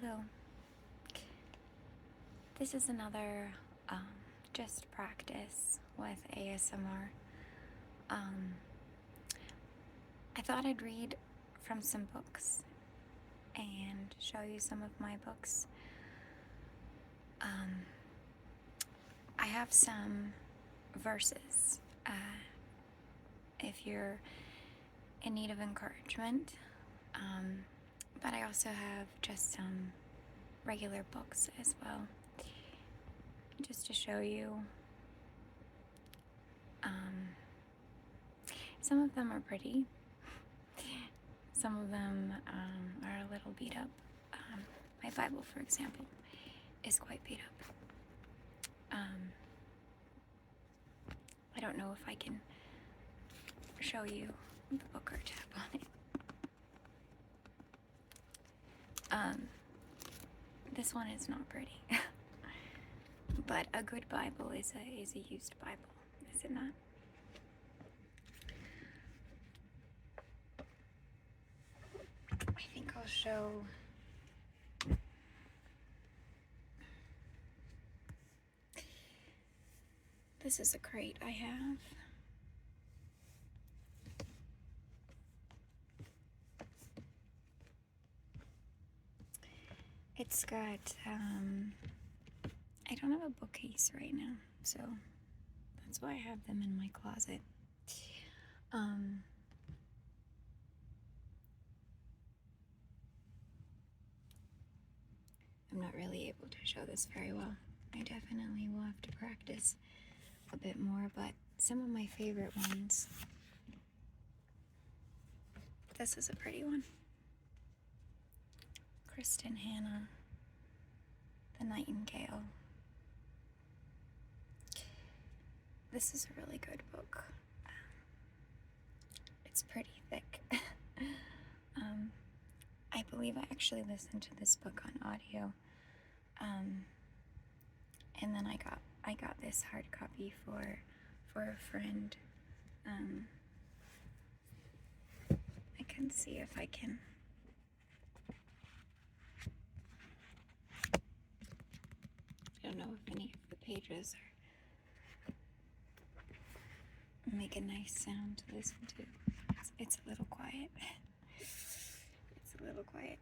Hello. This is another just practice with ASMR. I thought I'd read from some books and show you some of my books. I have some verses if you're in need of encouragement, but I also have just some regular books as well, just to show you. Some of them are pretty, some of them are a little beat up. My Bible, for example, is quite beat up. I don't know if I can show you the book or tap on it. This one is not pretty, but a good Bible is a used Bible, is it not? I think I'll show. This is a crate I have. It's got, I don't have a bookcase right now, so that's why I have them in my closet. I'm not really able to show this very well. I definitely will have to practice a bit more, but some of my favorite ones. This is a pretty one. Kristen Hannah, The Nightingale. This is a really good book. It's pretty thick. I believe I actually listened to this book on audio. And then I got this hard copy for a friend. I can see if I can. I don't know if any of the pages make a nice sound to listen to. It's a little quiet. It's a little quiet.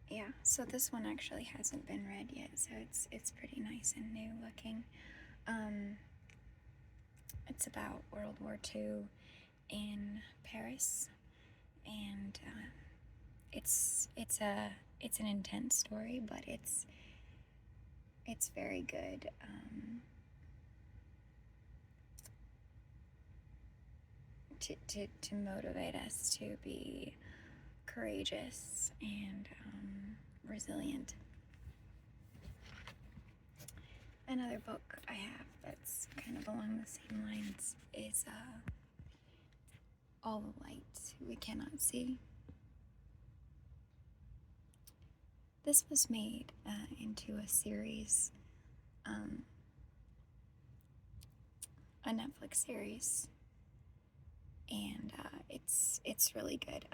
Yeah, so this one actually hasn't been read yet, so it's pretty nice and new looking. It's about World War II in Paris, and it's an intense story, but it's very good. To motivate us to be courageous and resilient. Another book I have that's kind of along the same lines is All the Light We Cannot See. This was made into a series, a Netflix series, and it's really good.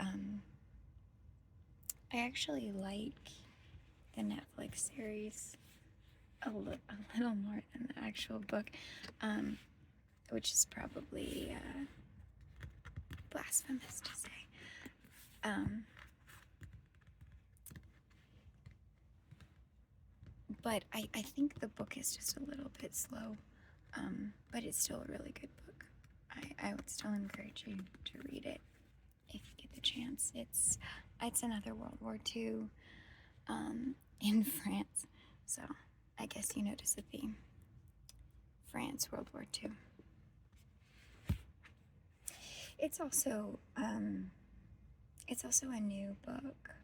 I actually like the Netflix series a little more than the actual book, which is probably blasphemous to say. But I think the book is just a little bit slow, but it's still a really good book. I would still encourage you to read it if you get the chance. It's another World War II in France, so I guess you notice the theme. France, World War II. It's also a new book.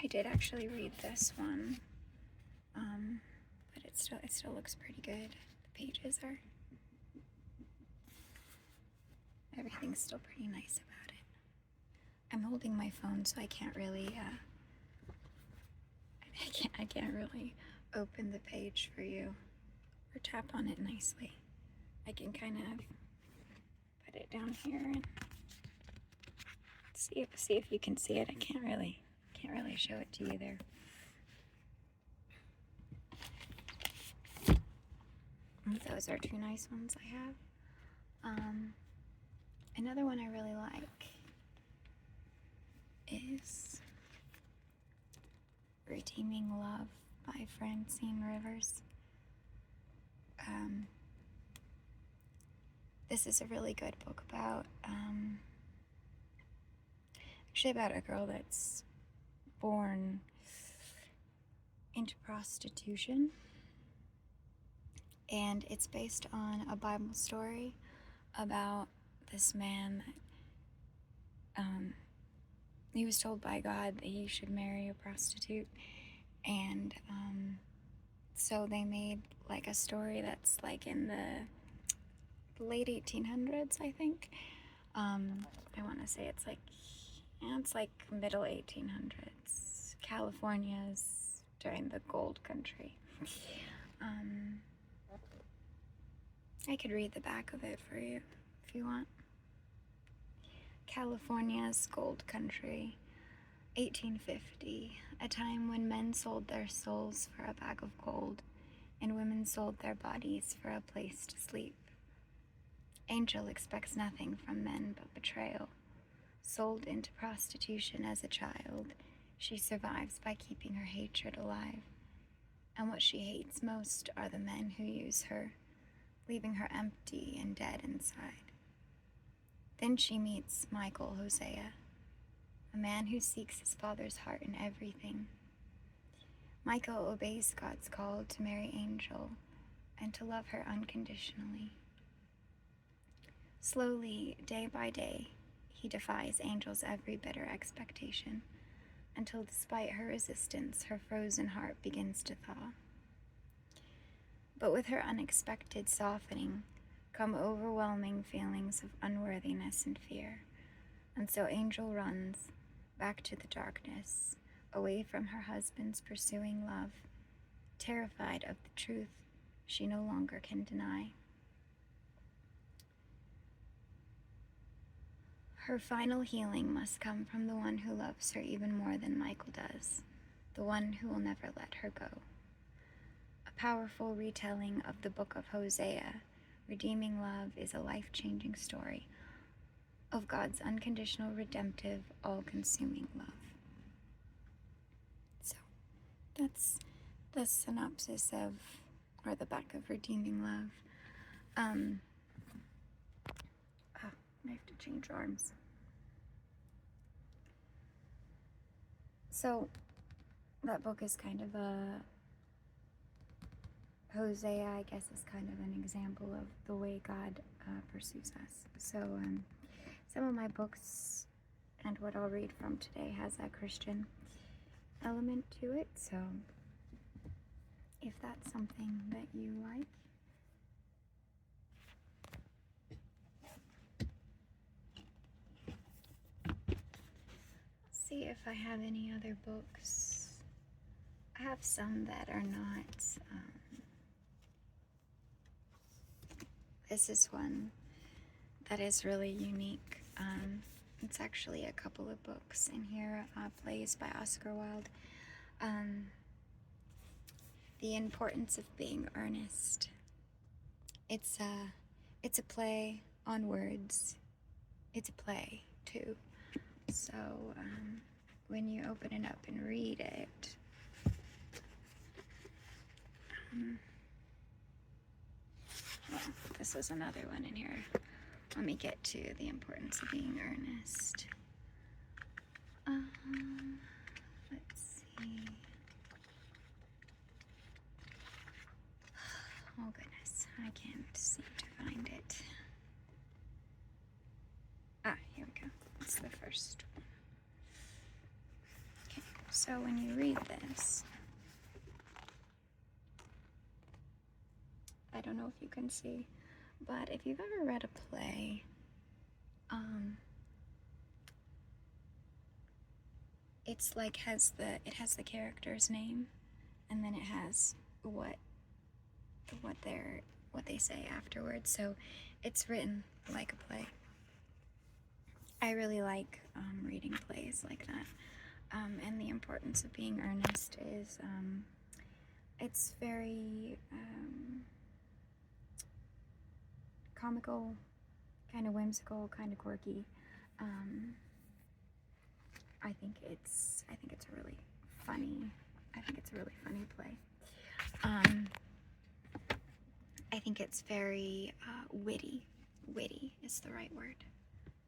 I did actually read this one, but it still looks pretty good. The pages are, everything's still pretty nice about it. I'm holding my phone, so I can't really I can't really open the page for you or tap on it nicely. I can kind of, put it down here and see if you can see it. I can't really show it to you there. Those are two nice ones I have. Another one I really like is Redeeming Love by Francine Rivers. This is a really good book about, actually about a girl that's born into prostitution. And it's based on a Bible story about this man that he was told by God that he should marry a prostitute. And so they made like a story that's like in the late 1800s, I think. I want to say it's like middle 1800s. California's during the gold country. I could read the back of it for you if you want. California's gold country, 1850, a time when men sold their souls for a bag of gold and women sold their bodies for a place to sleep. Angel expects nothing from men but betrayal. Sold into prostitution as a child, she survives by keeping her hatred alive. And what she hates most are the men who use her, leaving her empty and dead inside. Then she meets Michael Hosea, a man who seeks his father's heart in everything. Michael obeys God's call to marry Angel and to love her unconditionally. Slowly, day by day, he defies Angel's every bitter expectation, until despite her resistance, her frozen heart begins to thaw. But with her unexpected softening come overwhelming feelings of unworthiness and fear, and so Angel runs back to the darkness, away from her husband's pursuing love, terrified of the truth she no longer can deny. Her final healing must come from the one who loves her even more than Michael does, the one who will never let her go. A powerful retelling of the book of Hosea, Redeeming Love is a life-changing story of God's unconditional, redemptive, all-consuming love. So, that's the synopsis of, or the back of Redeeming Love. I have to change arms. So, that book is kind of Hosea, I guess, is kind of an example of the way God pursues us. So, some of my books and what I'll read from today has a Christian element to it. So, if that's something that you like, see if I have any other books. I have some that are not. This is one that is really unique. It's actually a couple of books in here, plays by Oscar Wilde. The Importance of Being Earnest. It's a play on words. It's a play too. So when you open it up and read it, well, this is another one in here. Let me get to The Importance of Being Earnest. Let's see. Oh goodness, I can't seem to find it. Here we go. It's the first one. Okay, so when you read this, I don't know if you can see, but if you've ever read a play, it's like it has the character's name, and then it has what they say afterwards. So it's written like a play. I really like reading plays like that. And the importance of being earnest is it's very comical, kind of whimsical, kind of quirky. Um, I think it's a really funny. I think it's a really funny play. I think it's very witty. Witty is the right word.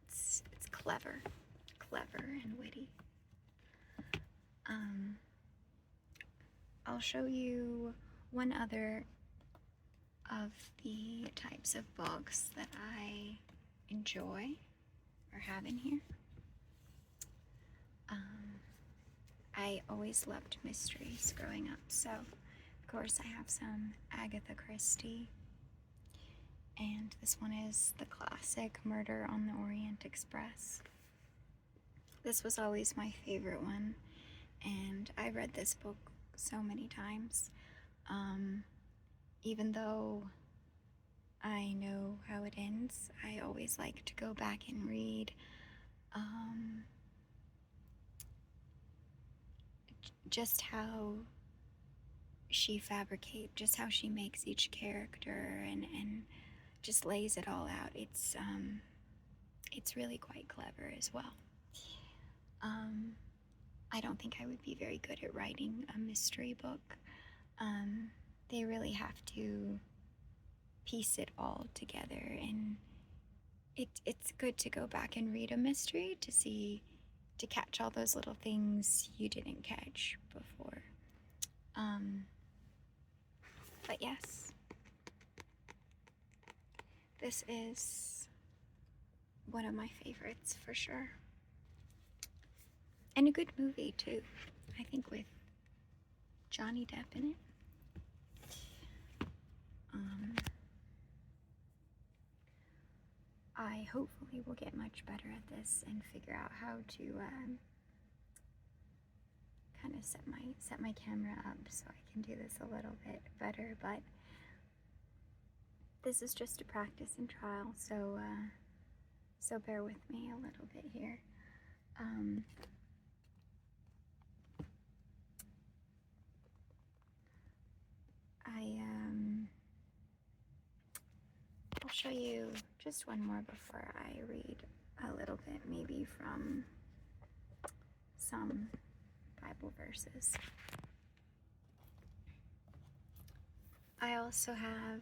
It's clever, clever and witty. I'll show you one other of the types of books that I enjoy or have in here. I always loved mysteries growing up, so of course I have some Agatha Christie, and this one is the classic Murder on the Orient Express. This was always my favorite one, and I read this book so many times. Even though I know how it ends, I always like to go back and read just how she just how she makes each character and just lays it all out. It's really quite clever as well. I don't think I would be very good at writing a mystery book. They really have to piece it all together, and it's good to go back and read a mystery to catch all those little things you didn't catch before. But yes, this is one of my favorites for sure. And a good movie too, I think, with Johnny Depp in it. I hopefully will get much better at this and figure out how to kind of set my camera up so I can do this a little bit better, but this is just a practice and trial, so so bear with me a little bit here. I'll show you just one more before I read a little bit, maybe from some Bible verses. I also have,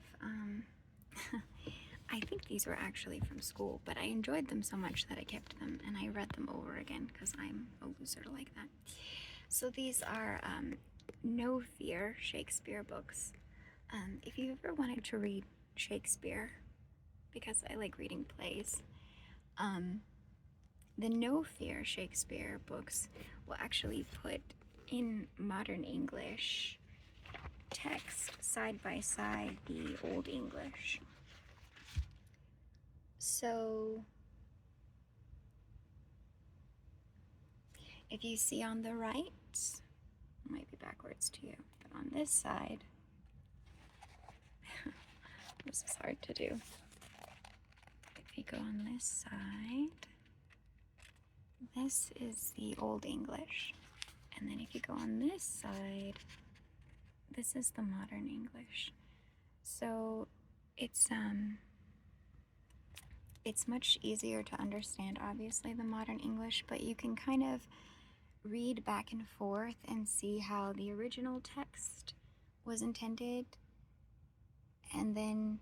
I think these were actually from school, but I enjoyed them so much that I kept them and I read them over again because I'm a loser like that. So these are No Fear Shakespeare books. If you ever wanted to read Shakespeare, because I like reading plays, the No Fear Shakespeare books will actually put in modern English text side by side the Old English. So if you see on the right, it might be backwards to you, but on this side, this is hard to do. If you go on this side, this is the Old English. And then if you go on this side, this is the modern English. So it's much easier to understand, obviously, the modern English, but you can kind of read back and forth and see how the original text was intended, and then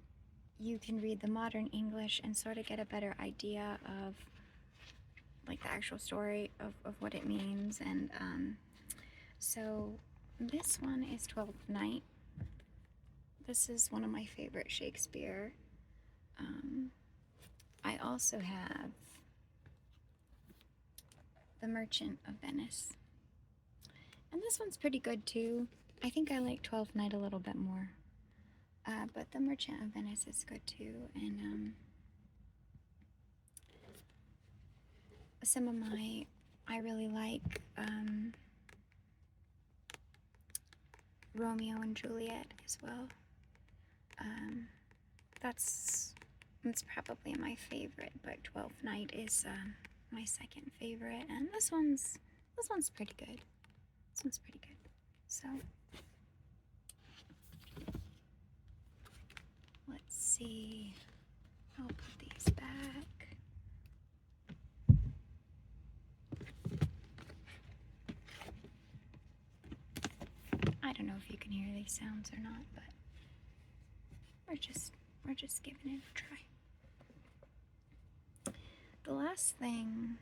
you can read the modern English and sort of get a better idea of like the actual story of what it means. And so this one is 12th Night. This is one of my favorite Shakespeare. I also have The Merchant of Venice, and this one's pretty good too. I think I like 12th Night a little bit more, but The Merchant of Venice is good too. And some of I really like Romeo and Juliet as well. That's probably my favorite, but 12th Night is my second favorite, and this one's pretty good. This one's pretty good. So let's see. I'll put these back. I don't know if you can hear these sounds or not, but we're just giving it a try. The last thing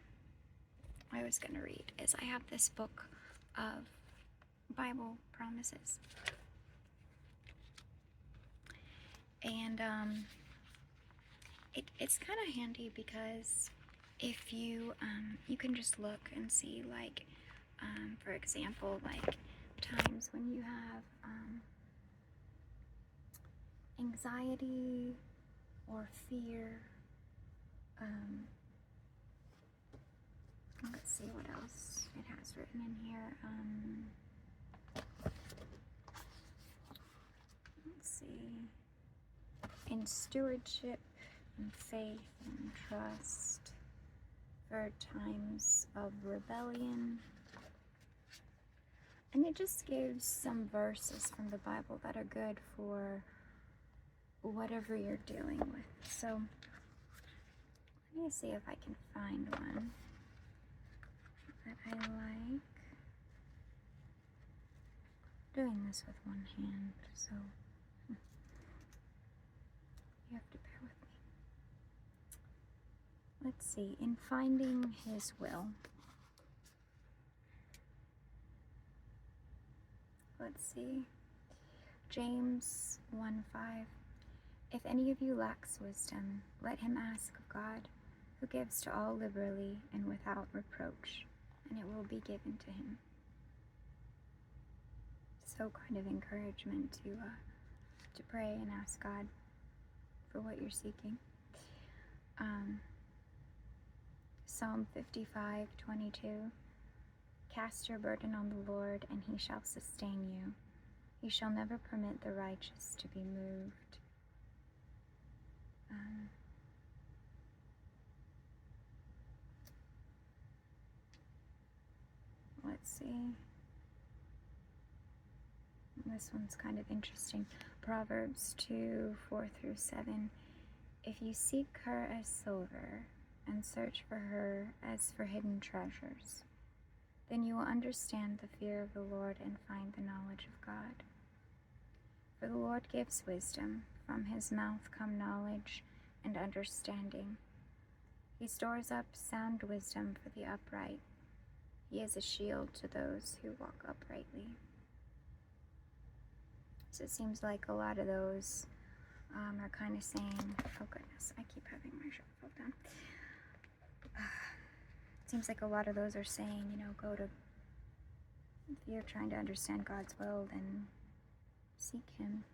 I was gonna read is I have this book of Bible promises, and it's kind of handy because if you can just look and see, like, for example, like times when you have anxiety or fear. Let's see what else it has written in here. Let's see. In stewardship and faith and trust, for times of rebellion. And it just gives some verses from the Bible that are good for whatever you're dealing with. So let me see if I can find one that I like. Doing this with one hand, so you have to bear with me. Let's see. In finding His will. Let's see. James 1:5. If any of you lacks wisdom, let him ask of God, who gives to all liberally and without reproach, and it will be given to him. So kind of encouragement to pray and ask God for what you're seeking. Psalm 55:22. Cast your burden on the Lord, and He shall sustain you. He shall never permit the righteous to be moved. Let's see. This one's kind of interesting. Proverbs 2:4-7. If you seek her as silver and search for her as for hidden treasures, then you will understand the fear of the Lord and find the knowledge of God. For the Lord gives wisdom. From His mouth come knowledge and understanding. He stores up sound wisdom for the upright. He is a shield to those who walk uprightly. So it seems like a lot of those are kind of saying, oh goodness, I keep having my shirt pulled down. It seems like a lot of those are saying, if you're trying to understand God's will, then seek Him.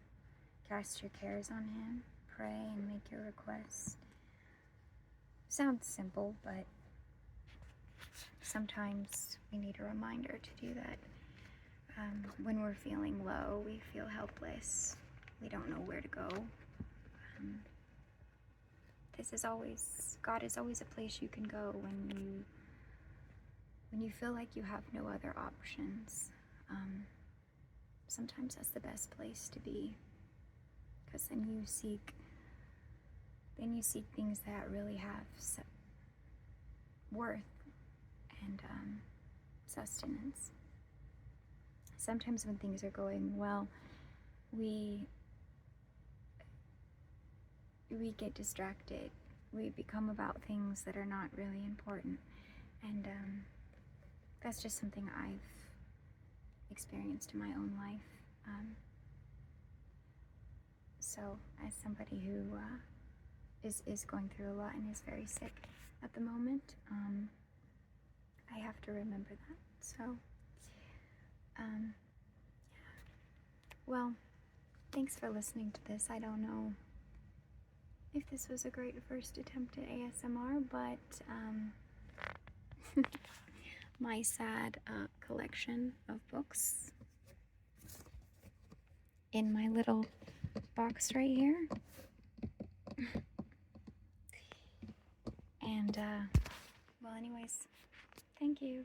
Cast your cares on Him. Pray and make your requests. Sounds simple, but sometimes we need a reminder to do that. When we're feeling low, we feel helpless. We don't know where to go. God is always a place you can go when you feel like you have no other options. Sometimes that's the best place to be, because then you seek things that really have worth and sustenance. Sometimes when things are going well, we get distracted. We become about things that are not really important, and that's just something I've experienced in my own life. So as somebody who is going through a lot and is very sick at the moment, I have to remember that. So well, thanks for listening to this. I don't know if this was a great first attempt at ASMR, but my sad collection of books in my little box right here. And well, anyways, thank you.